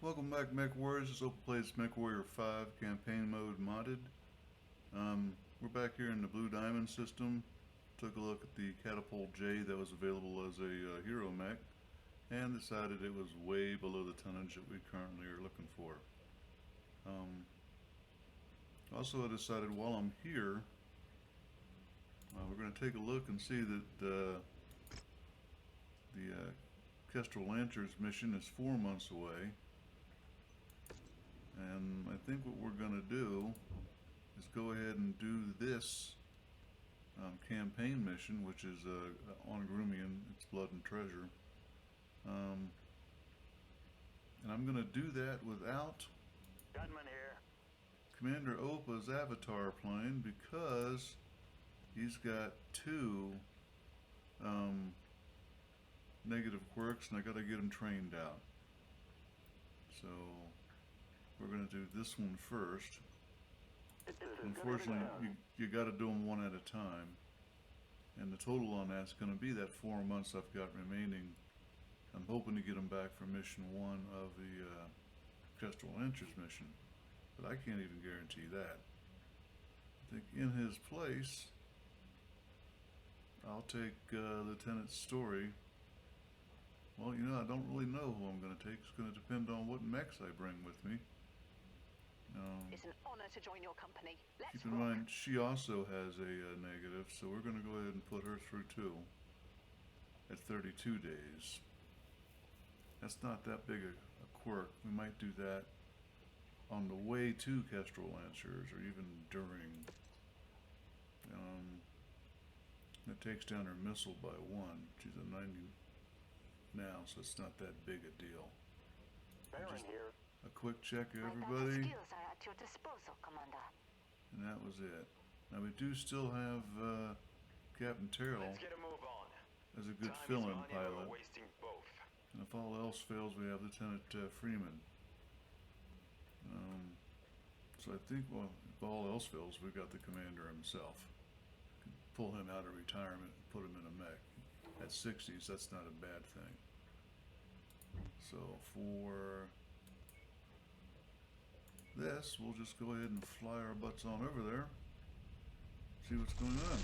Welcome back, MechWarriors. This Open Plays MechWarrior 5 Campaign Mode Modded. We're back here in the Blue Diamond system. Took a look at the Catapult J that was available as a hero mech and decided it was way below the tonnage that we currently are looking for. Also, I decided while I'm here, we're going to take a look and see that the Kestrel Lancers mission is 4 months away. And I think what we're going to do is go ahead and do this campaign mission, which is on Grumian. It's Blood and Treasure. And I'm going to do that without Gunman here. Commander Opa's avatar plane because he's got 2 negative quirks and I got to get him trained out. So we're going to do this one first. Unfortunately, you got to do them one at a time. And the total on that's going to be that 4 months I've got remaining. I'm hoping to get him back for mission 1 of the Kestrel Lancers mission. But I can't even guarantee that. I think in his place, I'll take Lieutenant Story. Well, you know, I don't really know who I'm going to take. It's going to depend on what mechs I bring with me. It's an honor to join your company. Keep in mind, she also has a negative, so we're going to go ahead and put her through too at 32 days. That's not that big a quirk. We might do that on the way to Kestrel Lancers or even during. It takes down her missile by 1. She's at 90 now, so it's not that big a deal. Baron here. A quick check of My everybody, skills are at your disposal, Commander. and that was it. Now we do still have Captain Terrell Let's get a move on. as a good Time is fill-in money and we're pilot, wasting both. and if all else fails, we have Lieutenant Freeman. So I think, well, if all else fails, we've got the commander himself. Can pull him out of retirement and put him in a mech. At 60s, that's not a bad thing. So for this, we'll just go ahead and fly our butts on over there, see what's going on.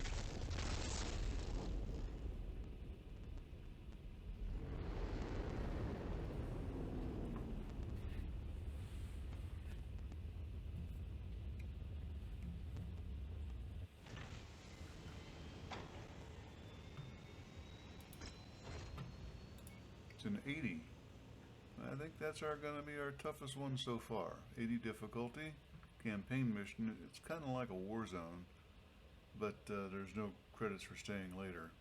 It's an 80. I think that's going to be our toughest one so far. 80 difficulty, campaign mission. It's kind of like a war zone, but there's no credits for staying later.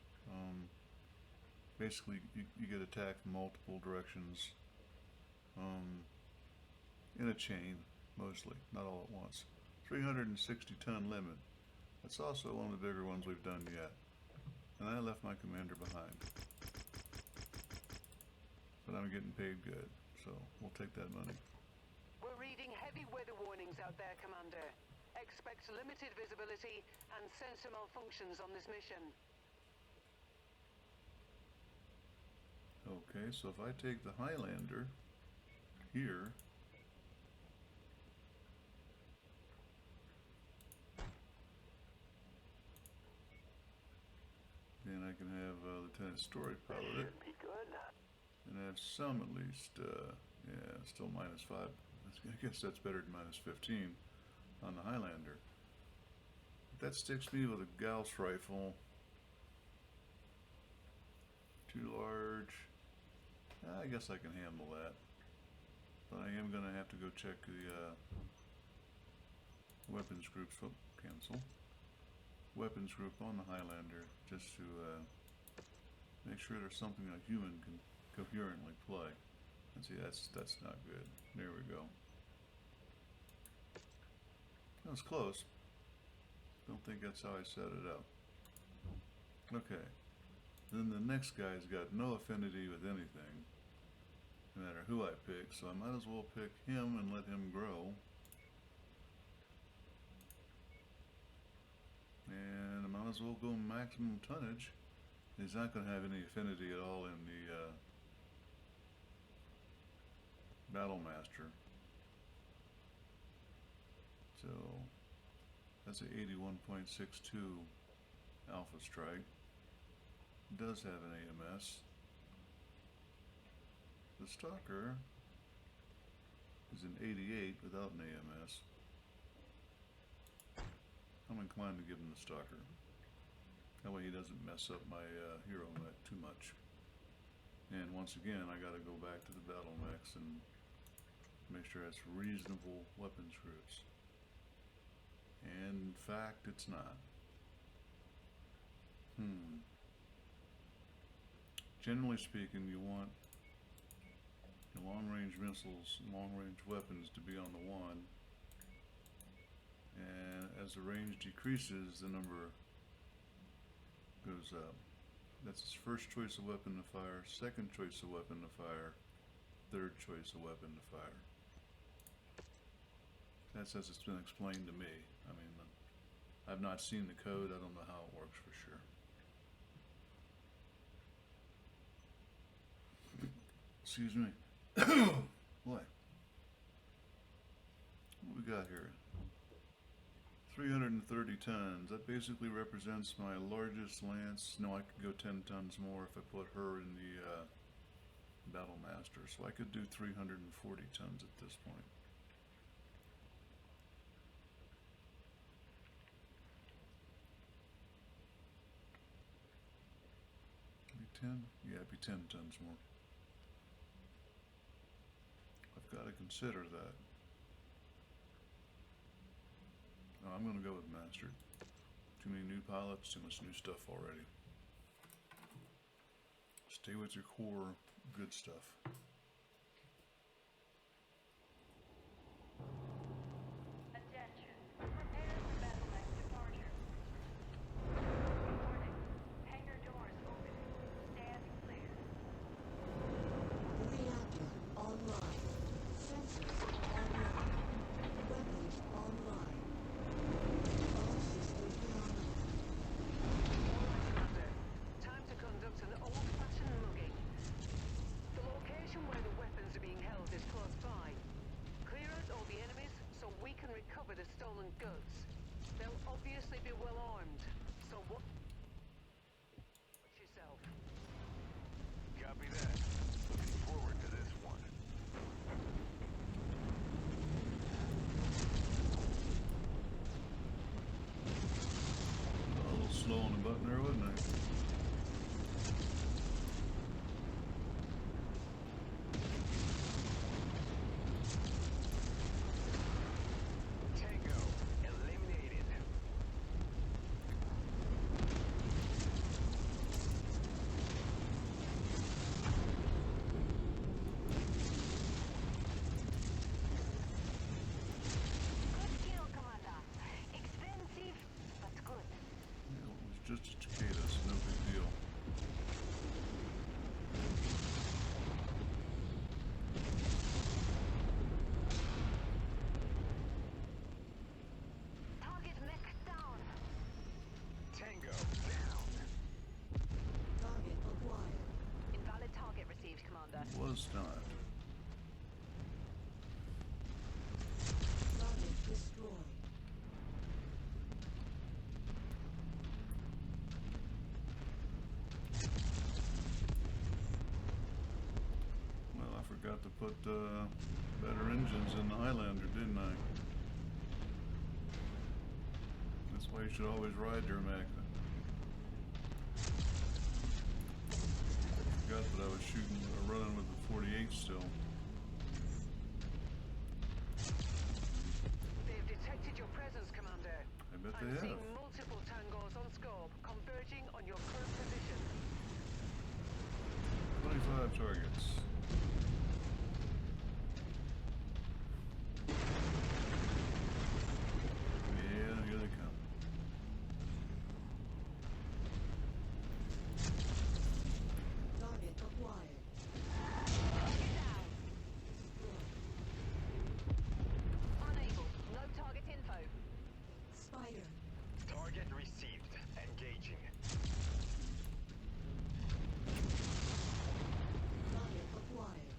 Basically, you get attacked from multiple directions in a chain, mostly, not all at once. 360 ton limit. That's also one of the bigger ones we've done yet. And I left my commander behind. But I'm getting paid good, so we'll take that money. We're reading heavy weather warnings out there, Commander. Expect limited visibility and sensor malfunctions on this mission. Okay, so if I take the Highlander here, then I can have Lieutenant Story pilot it. Be good. And I have some at least, yeah, still -5. I guess that's better than -15 on the Highlander. That sticks me with a Gauss rifle. Too large. I guess I can handle that. But I am going to have to go check the weapons groups. Oh, cancel. Weapons group on the Highlander just to make sure there's something a human can coherently play. And see, that's not good. There we go. That was close. Don't think that's how I set it up. Okay. Then the next guy's got no affinity with anything, no matter who I pick, so I might as well pick him and let him grow. And I might as well go maximum tonnage. He's not going to have any affinity at all in the Battlemaster. So that's a 81.62 Alpha Strike. It does have an AMS. The Stalker is an 88 without an AMS. I'm inclined to give him the Stalker. That way he doesn't mess up my hero mech too much. And once again, I gotta go back to the battlemechs and make sure it's reasonable weapons groups. And in fact, it's not. Generally speaking, you want your long-range missiles, long-range weapons to be on the 1. And as the range decreases, the number goes up. That's his first choice of weapon to fire, second choice of weapon to fire, third choice of weapon to fire. That's as it's been explained to me. I mean, I've not seen the code. I don't know how it works for sure. Excuse me. Boy. What we got here? 330 tons. That basically represents my largest lance. No, I could go 10 tons more if I put her in the Battlemaster. So I could do 340 tons at this point. Be 10? Yeah, it'd be 10 tons more. I've got to consider that. No, I'm going to go with Mastered. Too many new pilots, too much new stuff already. Stay with your core good stuff. Attention. Prepare for battlemech departure. Warning. Hangar doors opening. Stand clear. Reactor online. Sensors online. Weapons online. All systems online. Commander, time to conduct an old-fashioned mugging. The location where the weapons are being held is close by. Clear out all the enemies so we can recover the stolen goods. They'll obviously be well armed, so watch yourself. Copy that. Looking forward to this one. A little slow on the button there, wasn't I? Tango eliminated. Good kill, Commander. Expensive, but good. Yeah, it was just a cicada, so no big deal. Target mech down. Tango down. Target acquired. Invalid target received, Commander. Was not. Target destroyed. Well, I forgot to put better engines in the Highlander, didn't I? That's why you should always ride your mech. Forgot that I was shooting or running with the 48 still. They've detected your presence, Commander. I bet I'm they seeing have. multiple tangos on scope, converging on your current position. 25 targets. Yeah, here they come. Target acquired. Target down. Destroyed. Unable. No target info. Spider. Target received. Engaging. Target acquired.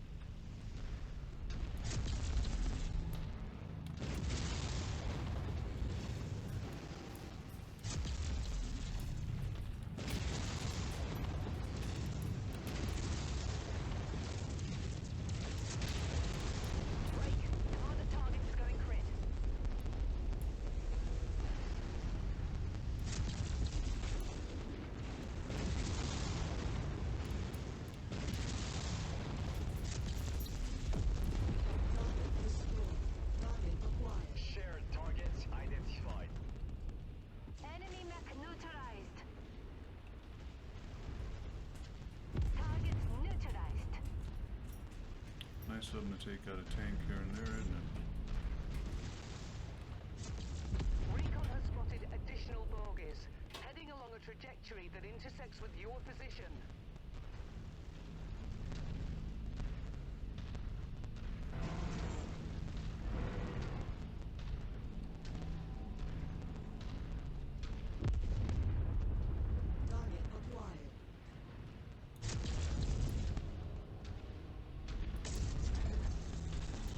nice of them to take out a tank here and there, isn't it? Recon has spotted additional bogies, heading along a trajectory that intersects with your position. Target acquired.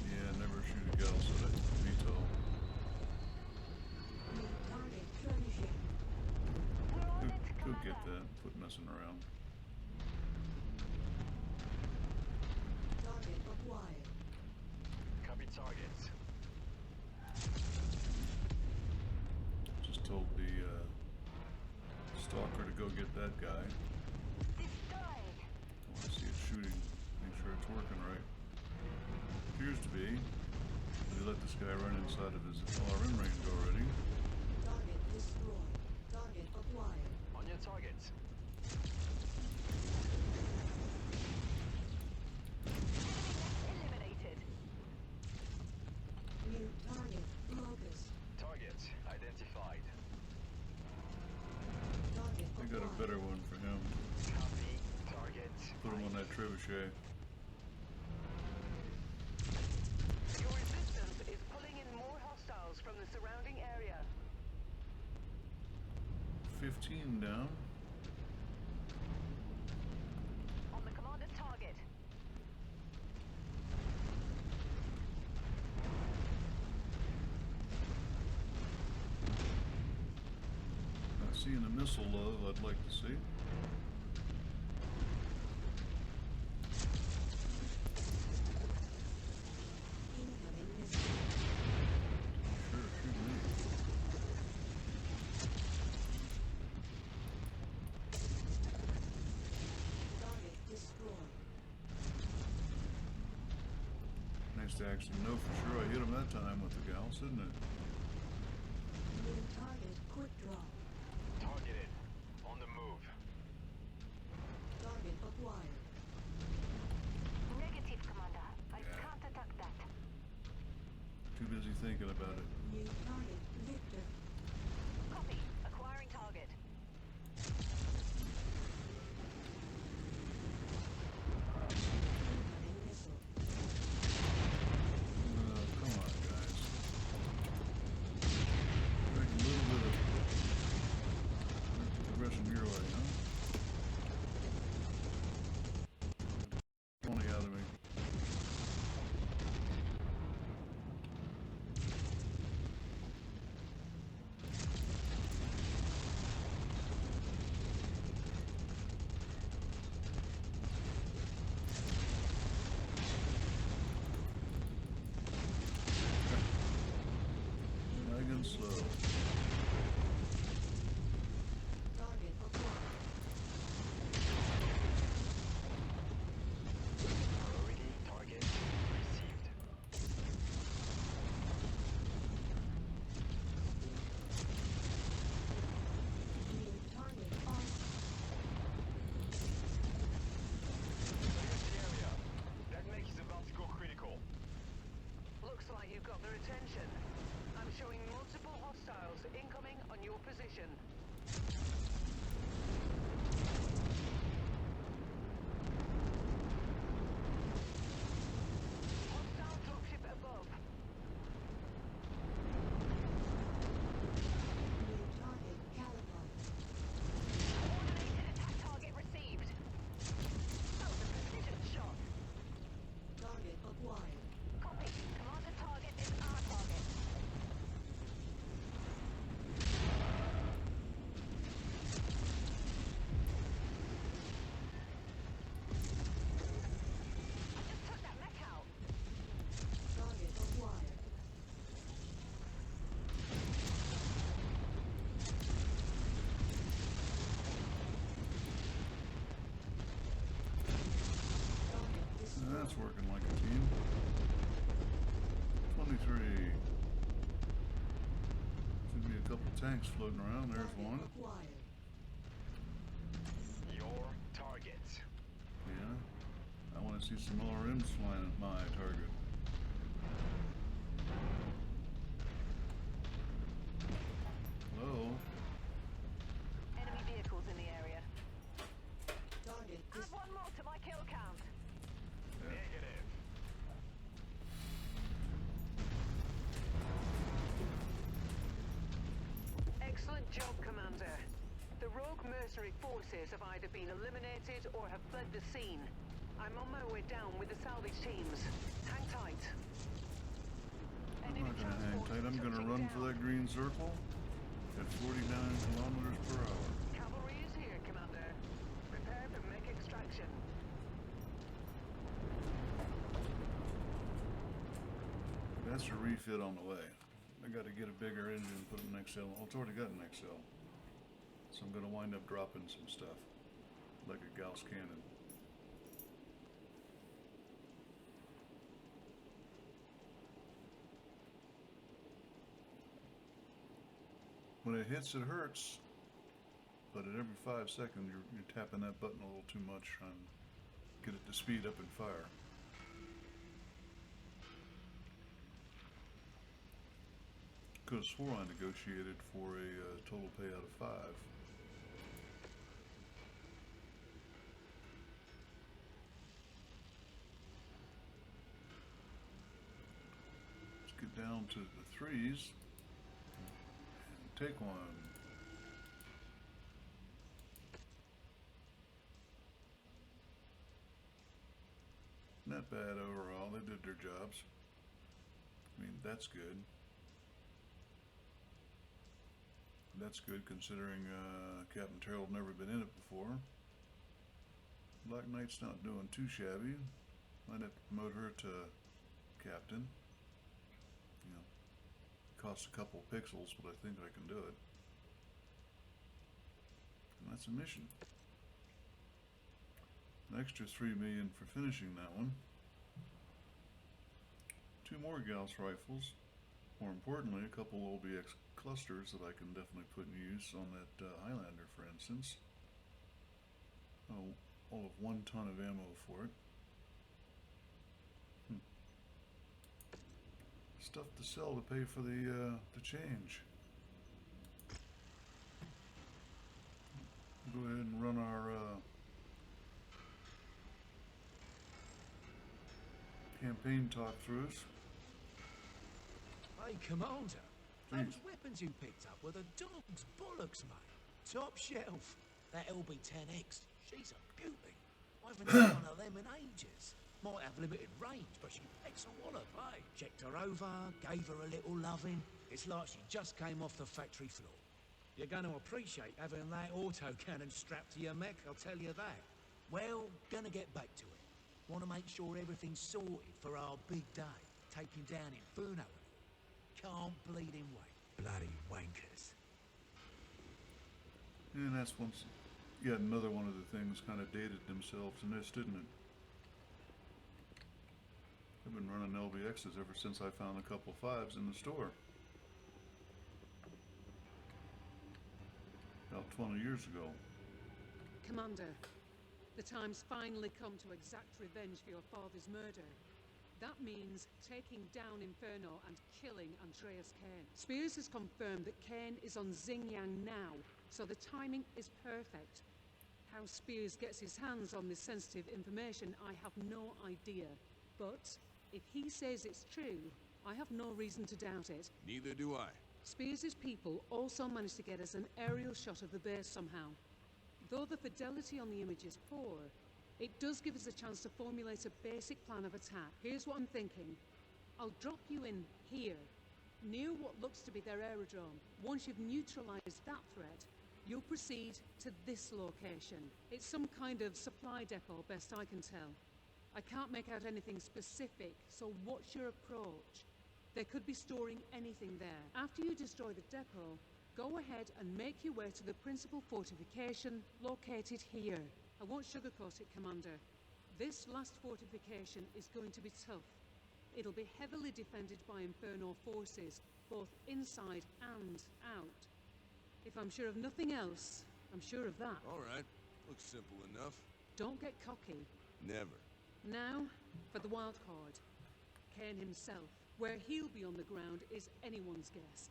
Yeah, never shoot a gal so that VTOL. New target trebuchet. We're on it, Go Commander. get that. Quit messing around. Target acquired. Copy targets. Just told the stalker to go get that guy. Destroyed. I want to see it shooting. Make sure it's working right. Appears to be. They let this guy run inside of his LRM range already. Target destroyed. Target acquired. On your targets. Eliminated. New target locus. Targets identified. Target I got a acquired. better one for him. Copy targets. Put him on that trebuchet. Your resistance is pulling in more hostiles from the surrounding area. 15 down. On the commander's target. Not seeing the missile love I'd like to see. Incoming missile. Sure, shoot me. Target destroyed. Nice to actually know for sure I hit him that time with the gals, isn't it? New target quick draw. Targeted. On the move. Target acquired. Negative, Commander. I Yeah. can't attack that. Too busy thinking about it. New target Victor. Copy. Acquiring target. Incoming missile. Come on, guys. Make a little bit of progression your way, huh? 20 out of me. Dragon slow. Target acquired. Priority target received. New target on. Clear the area. That mech is about to go critical. Looks like you've got their attention. I'm showing multiple hostiles incoming on your position. Hostile dropship above. New target caliber. Coordinated attack target received. That was a precision shot. Target acquired. Copy. Commander target is our target. I just took that mech out. Target acquired. Target destroyed. That's working like a team. 23. Should be a couple tanks floating around. There's Target one. acquired. Your targets. Yeah. I want to see some LRMs flying at my target. Hello? Enemy vehicles in the area. Target Add one more to my kill count. Negative. Excellent job, Commander. The rogue mercenary forces have either been eliminated or have fled the scene. I'm on my way down with the salvage teams. Hang tight. I'm not gonna hang tight. I'm gonna run for that green circle at 49 kilometers per hour. Cavalry is here, Commander. Prepare for mech extraction. That's a refit on the way. I gotta get a bigger engine and put an XL. Well, it's already got an XL. So I'm gonna wind up dropping some stuff. Like a Gauss cannon. When it hits, it hurts. But at every 5 seconds, you're tapping that button a little too much, trying to get it to speed up and fire. Could have swore I negotiated for a total payout of 5. Let's get down to the 3s and take one. Not bad overall. They did their jobs. I mean, that's good. That's good considering Captain Terrell had never been in it before. Black Knight's not doing too shabby. Might have to promote her to captain. You know, costs a couple pixels, but I think I can do it. And that's a mission. An extra 3 million for finishing that one. 2 more Gauss rifles. More importantly, a couple OBX clusters that I can definitely put in use on that Highlander, for instance. Oh, all of 1 ton of ammo for it. Stuff to sell to pay for the change. Go ahead and run our campaign talk-throughs. Hey, Commander. Please. Those weapons you picked up were the dog's bollocks, mate. Top shelf. That LB-10X, she's a beauty. I haven't seen one of them in ages. Might have limited range, but she picks a wallop, eh? Checked her over, gave her a little loving. It's like she just came off the factory floor. You're going to appreciate having that autocannon strapped to your mech, I'll tell you that. Well, gonna get back to it. Want to make sure everything's sorted for our big day. Taking down Inferno. Can't bleeding wait. Bloody wankers. And that's once yet another one of the things kind of dated themselves in this, didn't it? I've been running LBXs ever since I found a couple 5s in the store. About 20 years ago. Commander, the time's finally come to exact revenge for your father's murder. That means taking down Inferno and killing Andreas Kane. Spears has confirmed that Kane is on Xinjiang now, so the timing is perfect. How Spears gets his hands on this sensitive information, I have no idea. But if he says it's true, I have no reason to doubt it. Neither do I. Spears' people also managed to get us an aerial shot of the base somehow. Though the fidelity on the image is poor, it does give us a chance to formulate a basic plan of attack. Here's what I'm thinking. I'll drop you in here, near what looks to be their aerodrome. Once you've neutralized that threat, you'll proceed to this location. It's some kind of supply depot, best I can tell. I can't make out anything specific, so what's your approach? They could be storing anything there. After you destroy the depot, go ahead and make your way to the principal fortification located here. I won't sugarcoat it, Commander. This last fortification is going to be tough. It'll be heavily defended by Inferno forces, both inside and out. If I'm sure of nothing else, I'm sure of that. All right. Looks simple enough. Don't get cocky. Never. Now, for the wild card. Kane himself. Where he'll be on the ground is anyone's guess.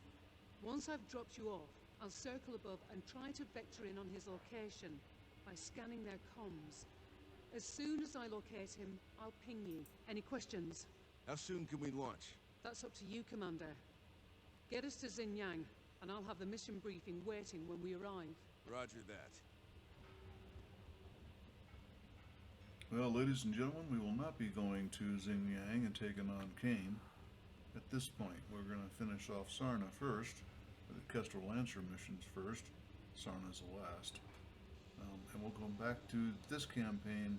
Once I've dropped you off, I'll circle above and try to vector in on his location by scanning their comms. As soon as I locate him, I'll ping you. Any questions? How soon can we launch? That's up to you, Commander. Get us to Xinjiang, and I'll have the mission briefing waiting when we arrive. Roger that. Well, ladies and gentlemen, we will not be going to Xinjiang and taking on Kane. At this point, we're going to finish off Sarna first, or the Kestrel Lancer missions first. Sarna's the last. And we'll go back to this campaign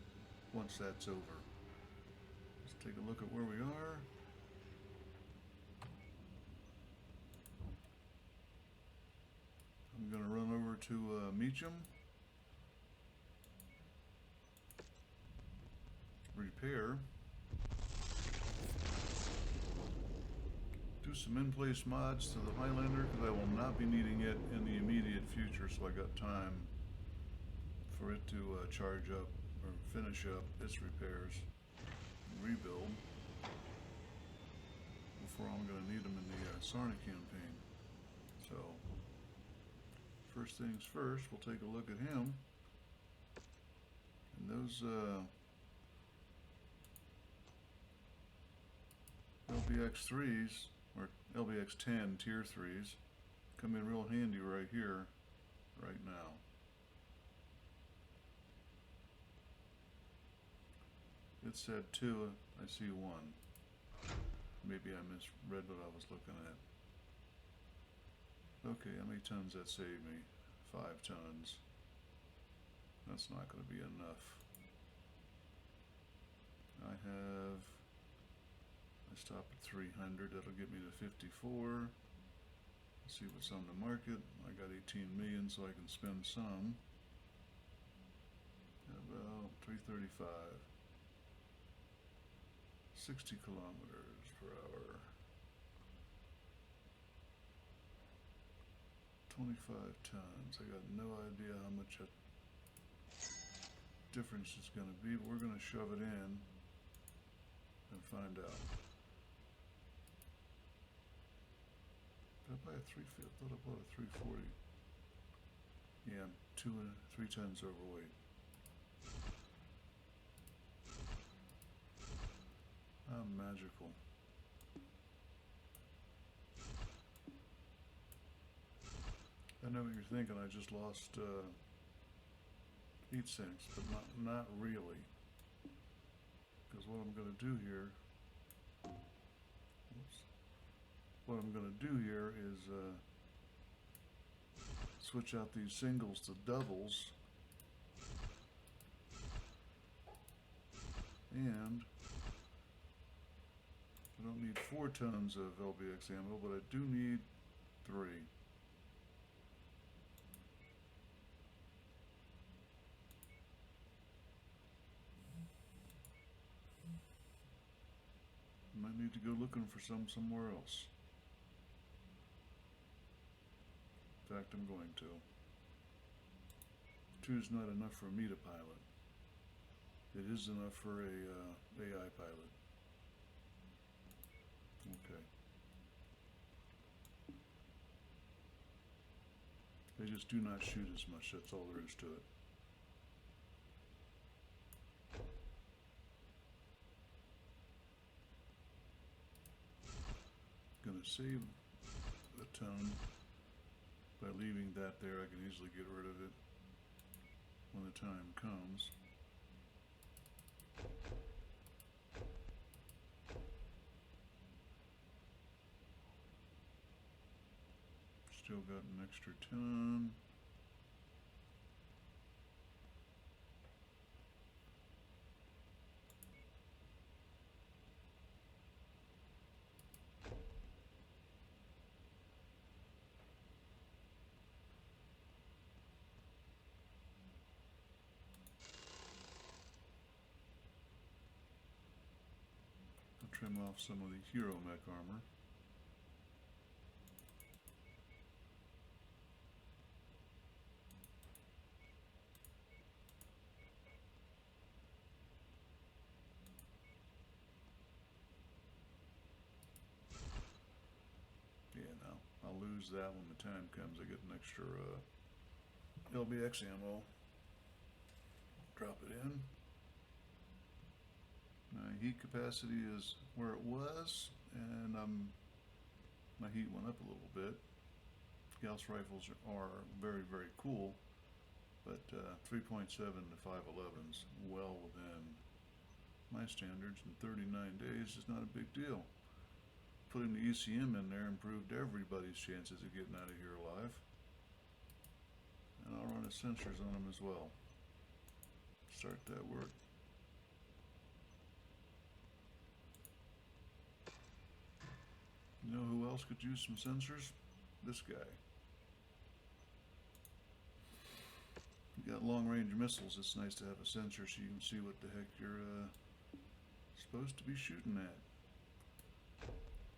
once that's over. Let's take a look at where we are. I'm going to run over to Meacham. Repair. Do some in-place mods to the Highlander because I will not be needing it in the immediate future, so I got time for it to charge up or finish up its repairs and rebuild before I'm going to need them in the Sarna campaign. So first things first, we'll take a look at him. And those LBX-3s, or LBX-10 tier 3s, come in real handy right here, right now. It said 2, I see 1. Maybe I misread what I was looking at. Okay, how many tons that saved me? 5 tons. That's not going to be enough. I stop at 300, that'll get me to 54. Let's see what's on the market. I got 18 million, so I can spend some. About 335. 60 kilometers per hour. 25 tons. I got no idea how much that difference is going to be, but we're going to shove it in and find out. Did I buy a 350? I thought I bought a 340. Yeah, I'm 3 tons overweight. I'm magical. I know what you're thinking. I just lost heat sinks, but not really. Because what I'm going to do here, what I'm going to do here is switch out these singles to doubles, and I don't need 4 tons of LBX ammo, but I do need 3. Might need to go looking for some somewhere else. In fact, I'm going to. 2's not enough for me to pilot. It is enough for a AI pilot. Okay. They just do not shoot as much, that's all there is to it. Gonna save a ton by leaving that there. I can easily get rid of it when the time comes. Still got an extra ton. I'll trim off some of the hero mech armor. use that when the time comes. I get an extra LBX ammo. Drop it in. My heat capacity is where it was, and my heat went up a little bit. Gauss rifles are very, very cool, but 3.7 to 511's well within my standards, and 39 days is not a big deal. Putting the ECM in there improved everybody's chances of getting out of here alive. And I'll run the sensors on them as well. Start that work. You know who else could use some sensors? This guy. You got long-range missiles. It's nice to have a sensor so you can see what the heck you're supposed to be shooting at.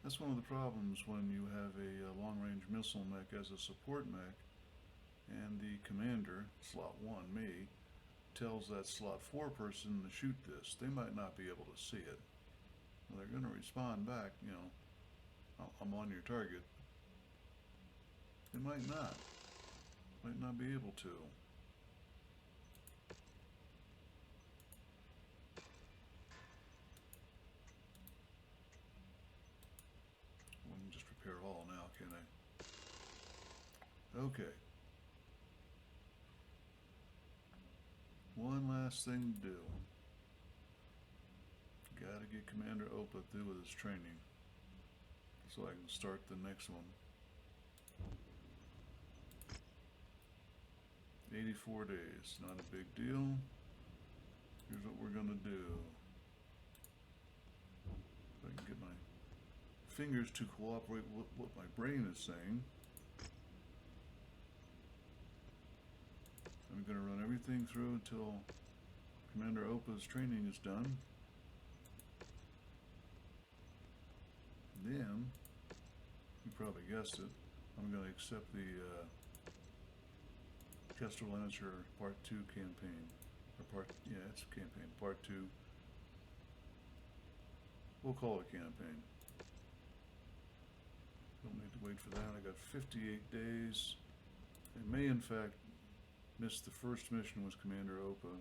That's one of the problems when you have a long-range missile mech as a support mech, and the commander, slot 1, me, tells that slot 4 person to shoot this. They might not be able to see it. Well, they're going to respond back, you know, I'm on your target. They might not be able to. Let me just repair all now, can I? Okay. One last thing to do. Gotta get Commander Opa through with his training so I can start the next one. 84 days, not a big deal. Here's what we're gonna do. If I can get my fingers to cooperate with what my brain is saying. I'm gonna run everything through until Commander Opa's training is done. Then, you probably guessed it, I'm going to accept the Kestrel Lancer Part 2 campaign. It's a campaign. Part 2. We'll call it campaign. Don't need to wait for that. I got 58 days. I may, in fact, miss the first mission with Commander Opa.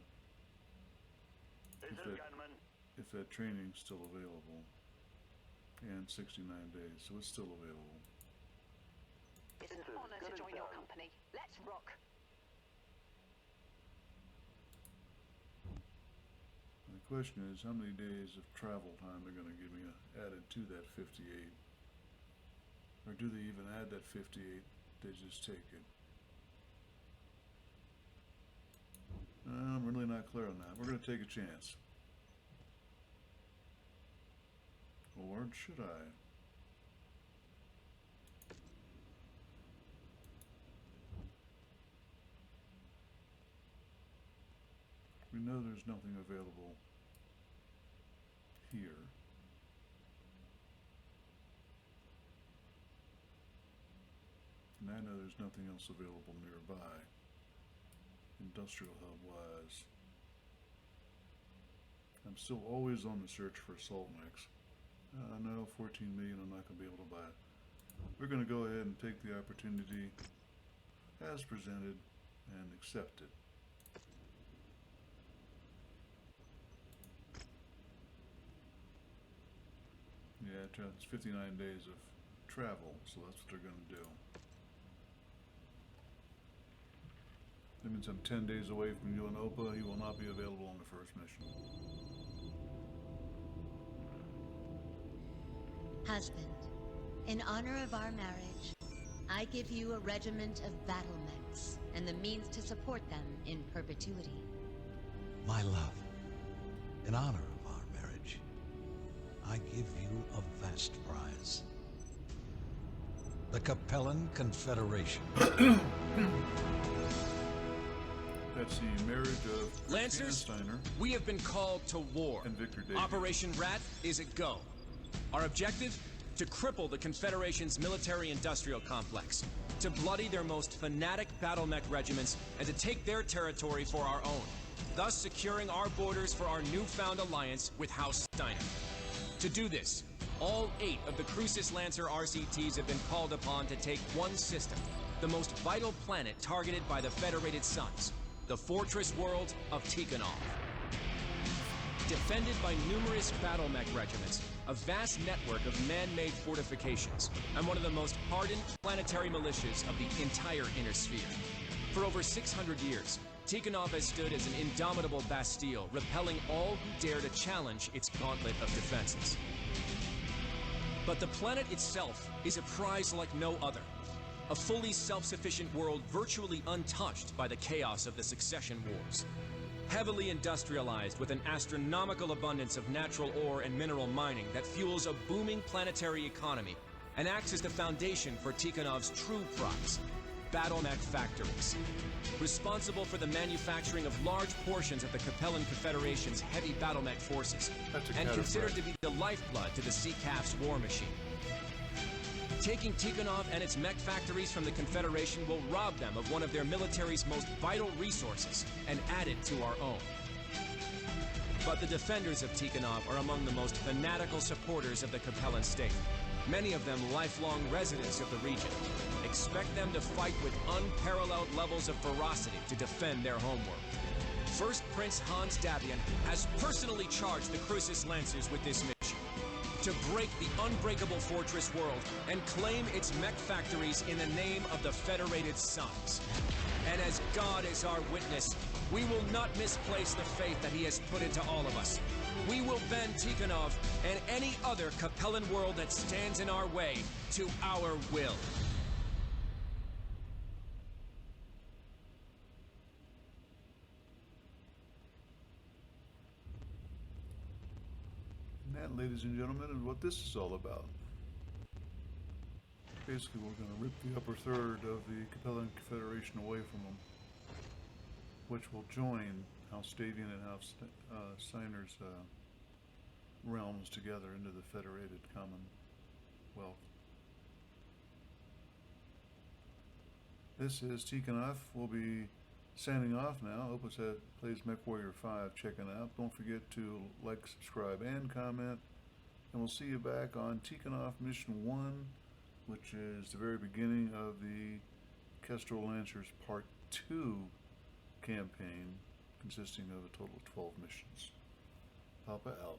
If that training's still available. And 69 days, so it's still available. It's an honor to join your company. Let's rock. The question is, how many days of travel time they're going to give me added to that 58? Or do they even add that 58? They just take it? I'm really not clear on that. We're going to take a chance. Or should I? We know there's nothing available here. And I know there's nothing else available nearby, industrial hub-wise. I'm still always on the search for assault mechs. No, 14 million I'm not going to be able to buy it. We're going to go ahead and take the opportunity as presented and accept it. Yeah, it's 59 days of travel, so that's what they're going to do. That means I'm 10 days away from you and Opa. He will not be available on the first mission. Husband, in honor of our marriage, I give you a regiment of battlemechs and the means to support them in perpetuity. My love, in honor of our marriage, I give you a vast prize. The Capellan Confederation. That's the marriage of Lancers, Steiner we have been called to war. and Victor Davis. Operation Rat is a go. Our objective? To cripple the Confederation's military-industrial complex, to bloody their most fanatic battlemech regiments, and to take their territory for our own, thus securing our borders for our newfound alliance with House Steiner. To do this, all 8 of the Crucis Lancer RCTs have been called upon to take one system, the most vital planet targeted by the Federated Suns, the fortress world of Tikhonov. Defended by numerous battlemech regiments, a vast network of man-made fortifications, and one of the most hardened planetary militias of the entire Inner Sphere. For over 600 years, Tikhonov has stood as an indomitable bastille, repelling all who dare to challenge its gauntlet of defenses. But the planet itself is a prize like no other. A fully self-sufficient world virtually untouched by the chaos of the succession wars. Heavily industrialized with an astronomical abundance of natural ore and mineral mining that fuels a booming planetary economy and acts as the foundation for Tikhonov's true prize, battlemech factories. Responsible for the manufacturing of large portions of the Capellan Confederation's heavy battlemech forces, and considered to be the lifeblood to the CCAF's war machine. Taking Tikhonov and its mech factories from the Confederation will rob them of one of their military's most vital resources and add it to our own. But the defenders of Tikhonov are among the most fanatical supporters of the Capellan state, many of them lifelong residents of the region. Expect them to fight with unparalleled levels of ferocity to defend their homeworld. First Prince Hans Davian has personally charged the Crucis Lancers with this mission, to break the unbreakable fortress world and claim its mech factories in the name of the Federated Suns. And as God is our witness, we will not misplace the faith that he has put into all of us. We will bend Tikhonov and any other Capellan world that stands in our way to our will. And that, ladies and gentlemen, is what this is all about. Basically, we're going to rip the upper third of the Capellan Confederation away from them, which will join Haustavian and Steiner's realms together into the Federated Commonwealth. This is Tikhonov. We'll be signing off now. Hope it's plays MechWarrior 5 checking out. Don't forget to like, subscribe, and comment. And we'll see you back on Tikhonov Mission 1, which is the very beginning of the Kestrel Lancers Part 2 campaign, consisting of a total of 12 missions. Papa out.